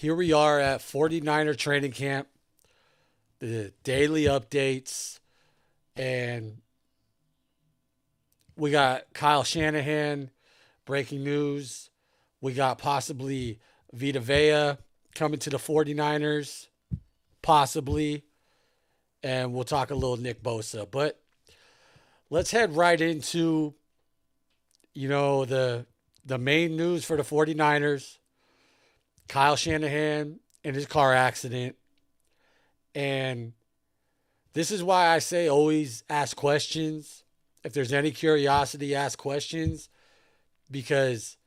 Here we are at 49er training camp, the daily updates, and we got Kyle Shanahan, breaking news. We got possibly Vita Vea coming to the 49ers, possibly. And we'll talk a little Nick Bosa. But let's head right into, the main news for the 49ers. Kyle Shanahan in his car accident. And this is why I say always ask questions. If there's any curiosity, ask questions because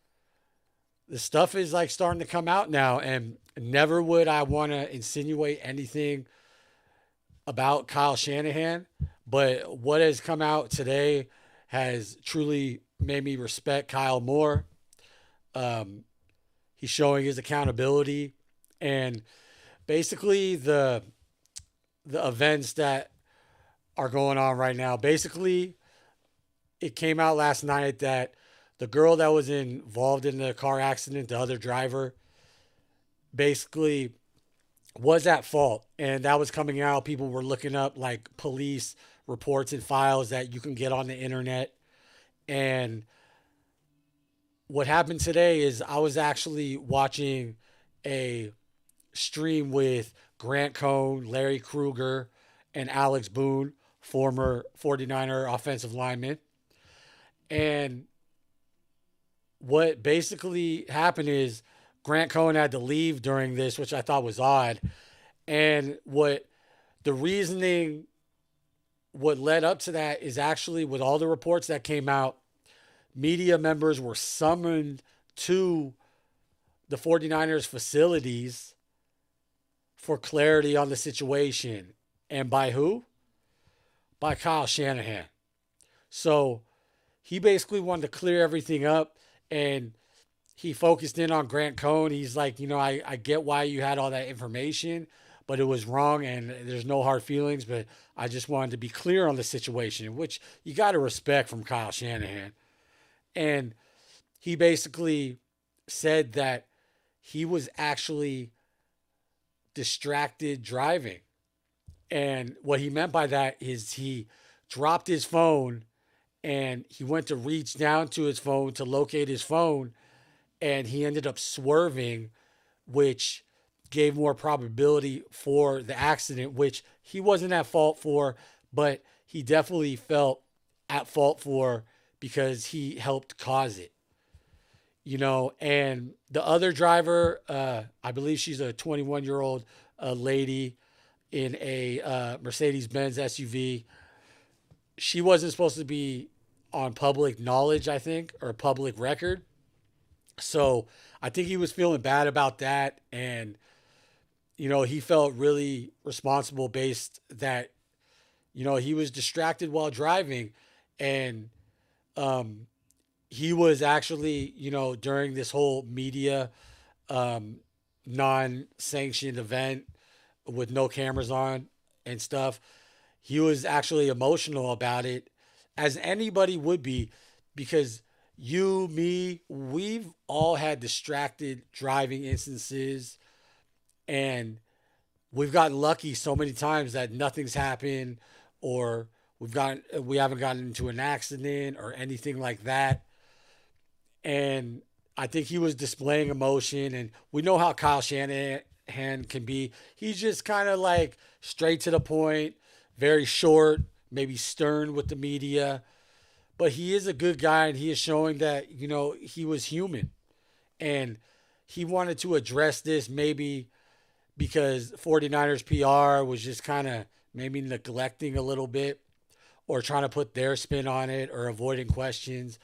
the stuff is like starting to come out now. And never would I want to insinuate anything about Kyle Shanahan. But what has come out today has truly made me respect Kyle more. Um, he's showing his accountability and basically the events that are going on right now. Basically, it came out last night that the girl that was involved in the car accident, the other driver, basically was at fault. And that was coming out. People were looking up like police reports and files that you can get on the internet. And what happened today is I was actually watching a stream with Grant Cohn, Larry Krueger, and Alex Boone, former 49er offensive lineman. And what basically happened is Grant Cohn had to leave during this, which I thought was odd. And what the reasoning, what led up to that is actually with all the reports that came out, media members were summoned to the 49ers facilities for clarity on the situation. And by who? By Kyle Shanahan. So he basically wanted to clear everything up and he focused in on Grant Cohn. He's like, I get why you had all that information, but it was wrong and there's no hard feelings. But I just wanted to be clear on the situation, which you got to respect from Kyle Shanahan. And he basically said that he was actually distracted driving. And what he meant by that is he dropped his phone and he went to reach down to his phone to locate his phone and he ended up swerving, which gave more probability for the accident, which he wasn't at fault for, but he definitely felt at fault for because he helped cause it. And the other driver, I believe she's a 21-year-old lady in a Mercedes-Benz SUV. She wasn't supposed to be on public knowledge, I think, or public record. So I think he was feeling bad about that. And, he felt really responsible based that, he was distracted while driving. And he was actually, during this whole media um, non-sanctioned event with no cameras on and stuff, he was actually emotional about it, as anybody would be, because you, me, we've all had distracted driving instances, and we've gotten lucky so many times that nothing's happened, or we haven't gotten into an accident or anything like that. And I think he was displaying emotion, and we know how Kyle Shanahan can be. He's just kind of like straight to the point, very short, maybe stern with the media, but he is a good guy, and he is showing that he was human, and he wanted to address this maybe because 49ers PR was just kind of maybe neglecting a little bit or trying to put their spin on it or avoiding questions.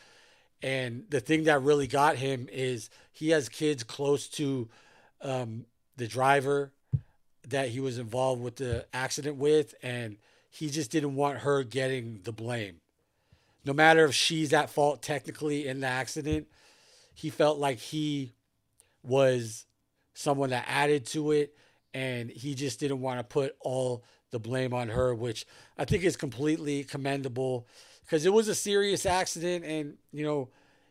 And the thing that really got him is he has kids close to the driver that he was involved with the accident with, and he just didn't want her getting the blame. No matter if she's at fault technically in the accident, he felt like he was someone that added to it, and he just didn't want to put all the blame on her, which I think is completely commendable because it was a serious accident, and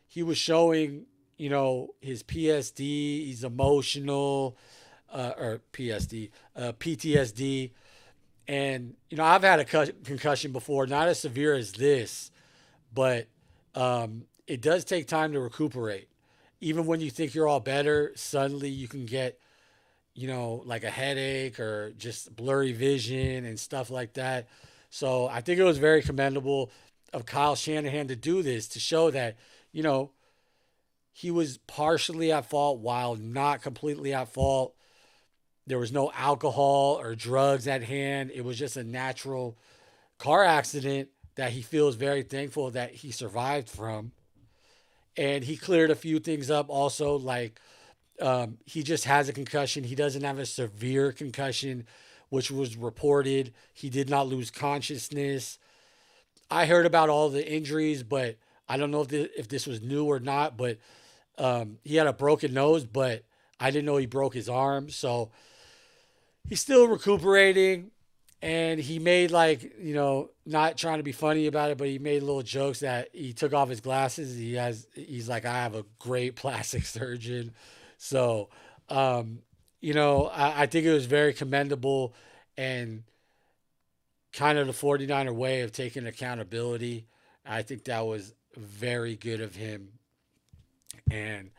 he was showing his PSD. He's emotional. or PSD, PTSD. And, I've had a concussion before, not as severe as this, but it does take time to recuperate. Even when you think you're all better, suddenly you can get, like a headache or just blurry vision and stuff like that. So I think it was very commendable of Kyle Shanahan to do this to show that, you know, he was partially at fault while not completely at fault. There was no alcohol or drugs at hand. It was just a natural car accident that he feels very thankful that he survived from. And he cleared a few things up also, like he just has a concussion. He doesn't have a severe concussion, which was reported. He did not lose consciousness. I heard about all the injuries, but I don't know if this was new or not. But he had a broken nose, but I didn't know he broke his arm. So he's still recuperating. And he made, like, not trying to be funny about it, but he made little jokes that he took off his glasses. He's like, I have a great plastic surgeon. So, I think it was very commendable and kind of the 49er way of taking accountability. I think that was very good of him. And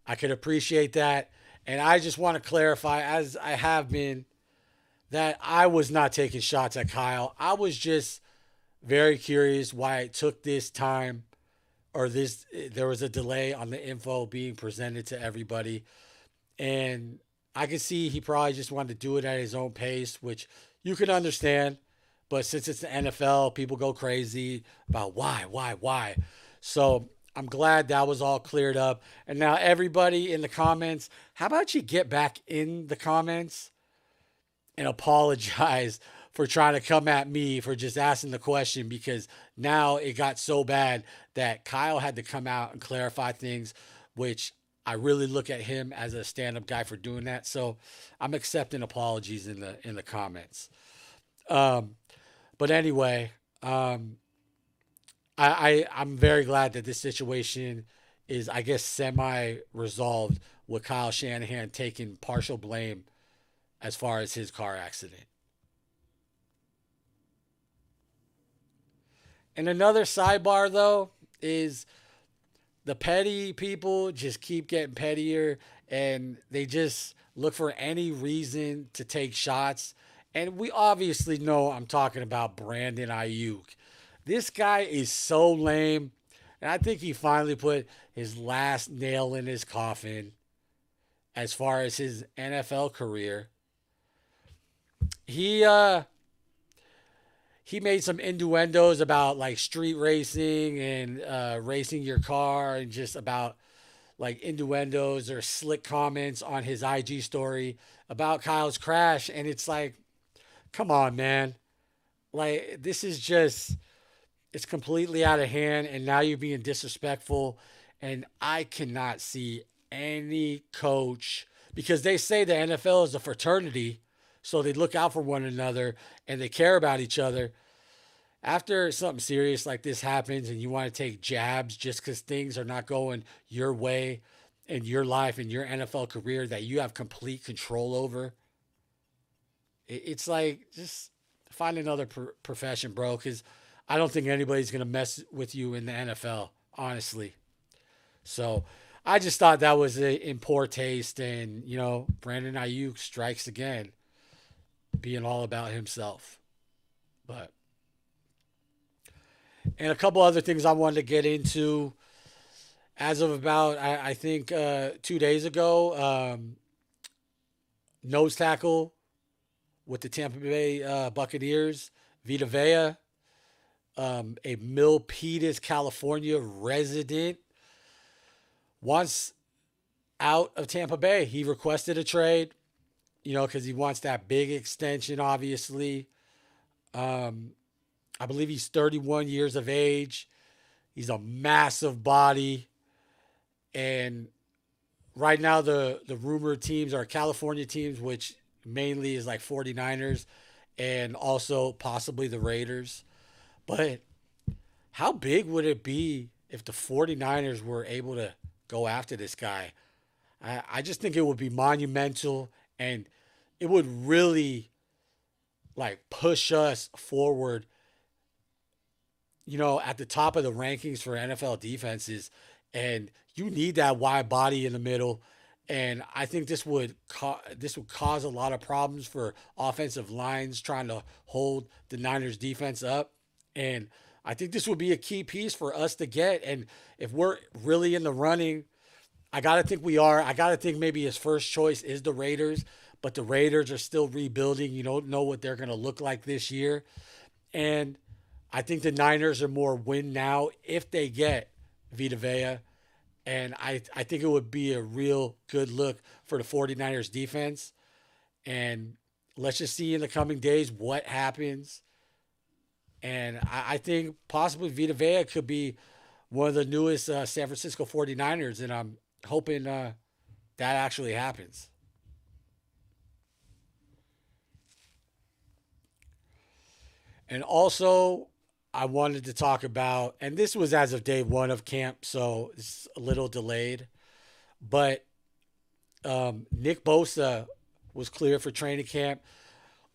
I could appreciate that. And I just want to clarify, as I have been, that I was not taking shots at Kyle. I was just very curious why it took this time, or there was a delay on the info being presented to everybody. And I could see he probably just wanted to do it at his own pace, which you can understand. But since it's the NFL, people go crazy about why. So I'm glad that was all cleared up. And now everybody in the comments, how about you get back in the comments and apologize for trying to come at me for just asking the question, because now it got so bad that Kyle had to come out and clarify things, which I really look at him as a stand-up guy for doing that. So I'm accepting apologies in the comments. But anyway, I'm very glad that this situation is, I guess, semi-resolved with Kyle Shanahan taking partial blame as far as his car accident. And another sidebar, though, is the petty people just keep getting pettier, and they just look for any reason to take shots. And we obviously know I'm talking about Brandon Ayuk. This guy is so lame. And I think he finally put his last nail in his coffin as far as his NFL career. He he made some innuendos about like street racing and racing your car, and just about like innuendos or slick comments on his IG story about Kyle's crash. And it's like, come on, man. Like, this is just, it's completely out of hand. And now you're being disrespectful. And I cannot see any coach, because they say the NFL is a fraternity. So they look out for one another and they care about each other. After something serious like this happens and you want to take jabs just because things are not going your way in your life and your NFL career that you have complete control over, it's like, just find another profession, bro, because I don't think anybody's going to mess with you in the NFL, honestly. So I just thought that was in poor taste. And, Brandon Ayuk strikes again, being all about himself. But, and a couple other things I wanted to get into. As of about, I think 2 days ago, nose tackle with the Tampa Bay Buccaneers, Vita Vea, a Milpitas, California resident, wants out of Tampa Bay. He requested a trade, because he wants that big extension, obviously. I believe he's 31 years of age. He's a massive body. And right now, the rumored teams are California teams, which mainly is like 49ers and also possibly the Raiders. But how big would it be if the 49ers were able to go after this guy? I just think it would be monumental, And it would really like push us forward, at the top of the rankings for NFL defenses. And you need that wide body in the middle. And I think this would cause a lot of problems for offensive lines trying to hold the Niners defense up. And I think this would be a key piece for us to get. And if we're really in the running, I gotta think we are. I gotta think maybe his first choice is the Raiders, but the Raiders are still rebuilding. You don't know what they're gonna look like this year. And I think the Niners are more win now if they get Vita Vea. And I think it would be a real good look for the 49ers defense. And let's just see in the coming days what happens. And I think possibly Vita Vea could be one of the newest San Francisco 49ers. And I'm hoping that actually happens. And also, I wanted to talk about, and this was as of day one of camp, so it's a little delayed, but Nick Bosa was cleared for training camp.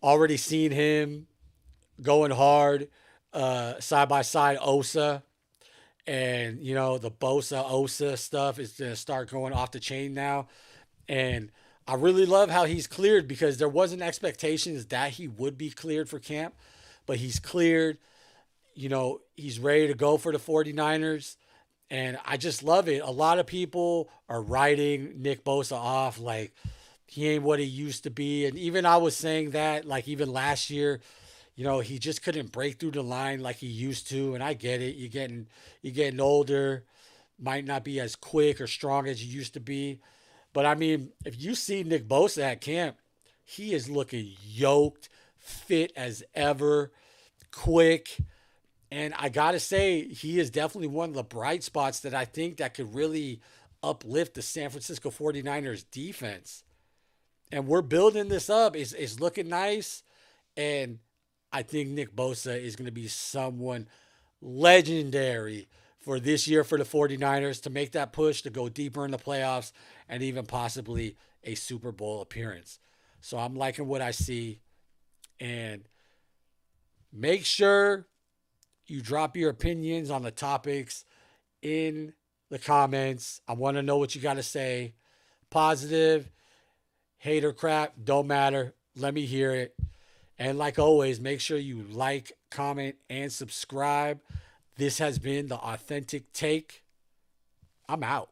Already seen him going hard side by side Osa. And, the Bosa Osa stuff is going to start going off the chain now. And I really love how he's cleared because there wasn't expectations that he would be cleared for camp, but he's cleared. He's ready to go for the 49ers. And I just love it. A lot of people are writing Nick Bosa off like he ain't what he used to be. And even I was saying that, like even last year, he just couldn't break through the line like he used to. And I get it. You're getting older, might not be as quick or strong as you used to be. But I mean, if you see Nick Bosa at camp, he is looking yoked, fit as ever, quick. And I got to say, he is definitely one of the bright spots that I think that could really uplift the San Francisco 49ers defense. And we're building this up. It's looking nice. And I think Nick Bosa is going to be someone legendary for this year for the 49ers to make that push to go deeper in the playoffs and even possibly a Super Bowl appearance. So I'm liking what I see. And make sure you drop your opinions on the topics in the comments. I want to know what you got to say. Positive, hater crap, don't matter. Let me hear it. And like always, make sure you like, comment, and subscribe. This has been the Authentic Take. I'm out.